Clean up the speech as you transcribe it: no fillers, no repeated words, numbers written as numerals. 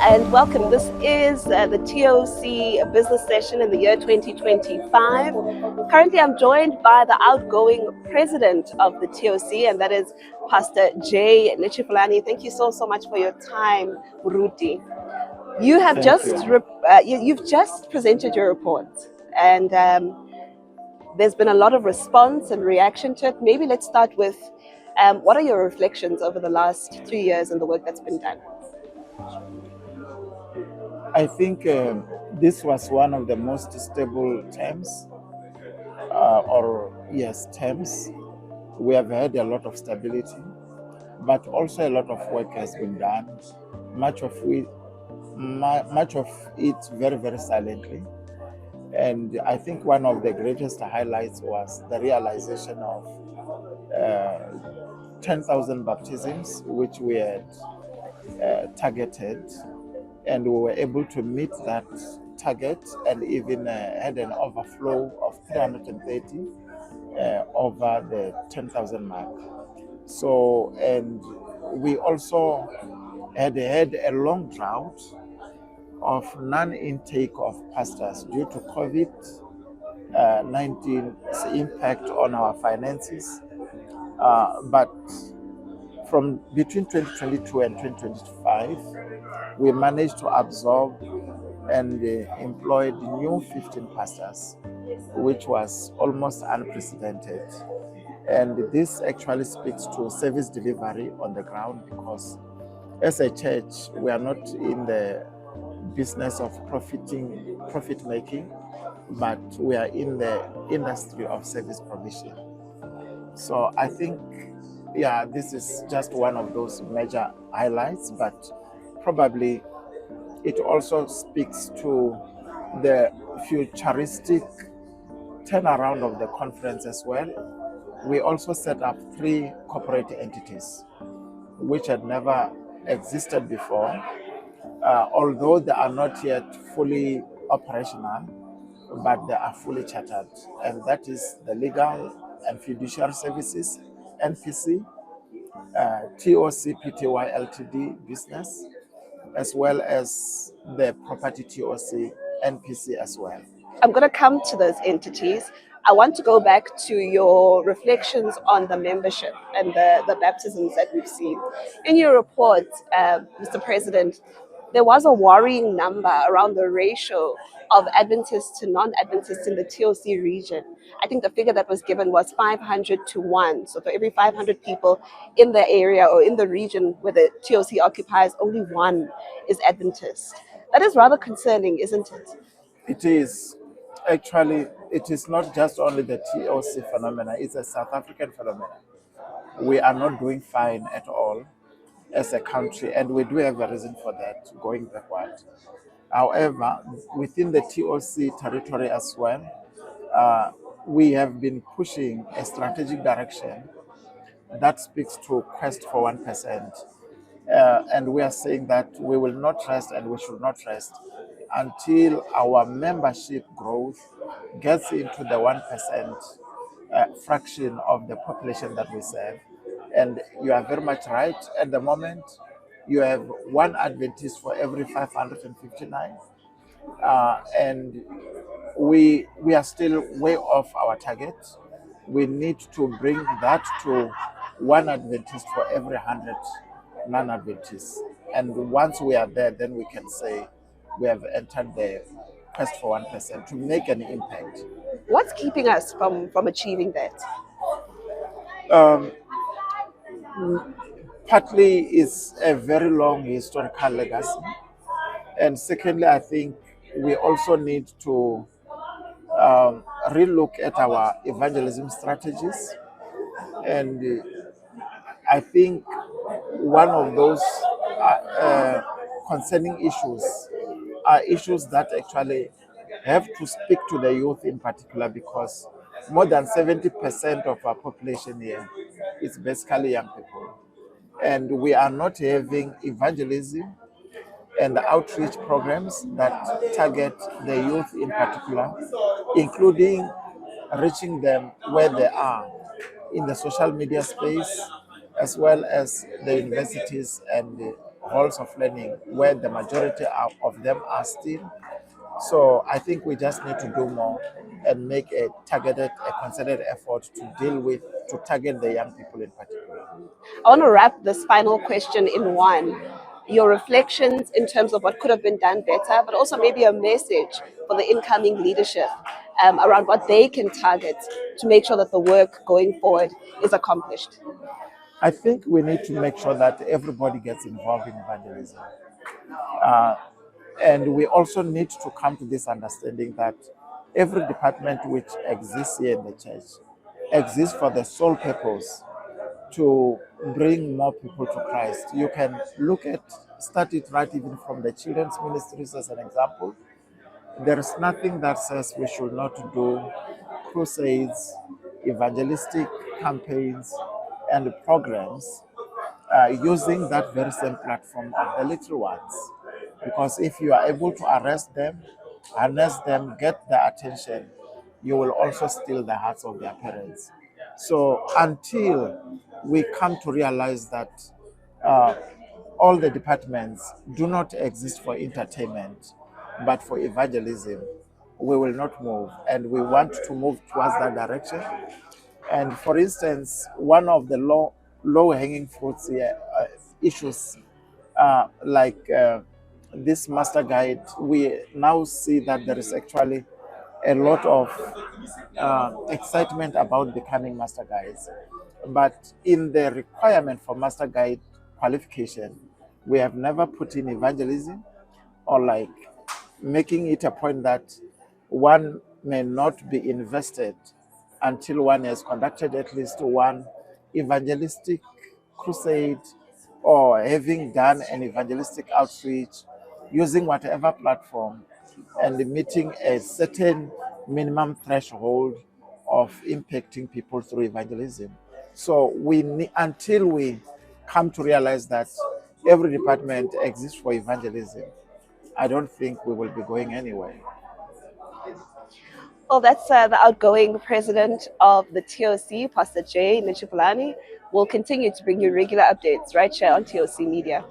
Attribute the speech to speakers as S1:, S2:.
S1: and welcome. This is the TOC business session in the year 2025. Currently, I'm joined by the outgoing president of the TOC, and that is Pastor Netshifulani. Thank you so much for your time, Ruti. You have you've just presented your report, and there's been a lot of response and reaction to it. Maybe let's start with what are your reflections over the last 3 years and the work that's been done?
S2: I think this was one of the most stable terms, terms. We have had a lot of stability, but also a lot of work has been done. Much of it very, very silently. And I think one of the greatest highlights was the realization of 10,000 baptisms, which we had targeted, and we were able to meet that target and even had an overflow of 330 over the 10,000 mark. So, and we also had a long drought of non-intake of pastors due to COVID-19's impact on our finances. But from between 2022 and 2025, we managed to absorb and employed new 15 pastors, which was almost unprecedented. And this actually speaks to service delivery on the ground, because as a church, we are not in the business of profit making, but we are in the industry of service provision. So I think, this is just one of those major highlights, but probably it also speaks to the futuristic turnaround of the conference as well. We also set up 3 corporate entities, which had never existed before, although they are not yet fully operational, but they are fully chartered. And that is the Legal and Fiduciary Services, NFIC, TOC Pty Ltd business, as well as the Property TOC NPC as well.
S1: I'm going to come to those entities. I want to go back to your reflections on the membership and the baptisms that we've seen. In your report, Mr. President, there was a worrying number around the ratio of Adventists to non-Adventists in the TOC region. I think the figure that was given was 500 to 1. So for every 500 people in the area or in the region where the TOC occupies, only 1 is Adventist. That is rather concerning, isn't it?
S2: It is. Actually, it is not just only the TOC phenomena, it's a South African phenomenon. We are not doing fine at all as a country, and we do have a reason for that, going backward. However, within the TOC territory as well, we have been pushing a strategic direction that speaks to quest for 1%. And we are saying that we will not rest and we should not rest until our membership growth gets into the 1% fraction of the population that we serve. And you are very much right. At the moment, you have 1 Adventist for every 559. And we are still way off our target. We need to bring that to 1 Adventist for every 100 non-Adventists. And once we are there, then we can say we have entered the quest for 1% to make an impact.
S1: What's keeping us from achieving that?
S2: Partly is a very long historical legacy. And secondly, I think we also need to relook at our evangelism strategies. And I think one of those concerning issues are issues that actually have to speak to the youth in particular, because more than 70% of our population here is basically young people. And we are not having evangelism and outreach programs that target the youth in particular, including reaching them where they are in the social media space, as well as the universities and the halls of learning where the majority of them are still. So I think we just need to do more and make a targeted, a concerted effort to deal with, to target the young people in particular.
S1: I want to wrap this final question in one. Your reflections in terms of what could have been done better, but also maybe a message for the incoming leadership around what they can target to make sure that the work going forward is accomplished.
S2: I think we need to make sure that everybody gets involved in evangelism. Uh, and we also need to come to this understanding that every department which exists here in the church exists for the sole purpose to bring more people to Christ. You can start it right even from the children's ministries as an example. There is nothing that says we should not do crusades, evangelistic campaigns, and programs using that very same platform of the little ones. Because if you are able to harness them, get their attention, you will also steal the hearts of their parents. So until we come to realize that uh, all the departments do not exist for entertainment, but for evangelism, we will not move. And we want to move towards that direction. And for instance, one of the low hanging fruits here, issues like this master guide, we now see that there is actually a lot of excitement about becoming master guides. But in the requirement for master guide qualification, we have never put in evangelism or like making it a point that one may not be invested until one has conducted at least one evangelistic crusade or having done an evangelistic outreach using whatever platform and meeting a certain minimum threshold of impacting people through evangelism. So we need, until we come to realize that every department exists for evangelism, I don't think we will be going anywhere.
S1: Well, that's the outgoing president of the TOC, Pastor J. Netshifulani. Will continue to bring you regular updates right here on TOC Media.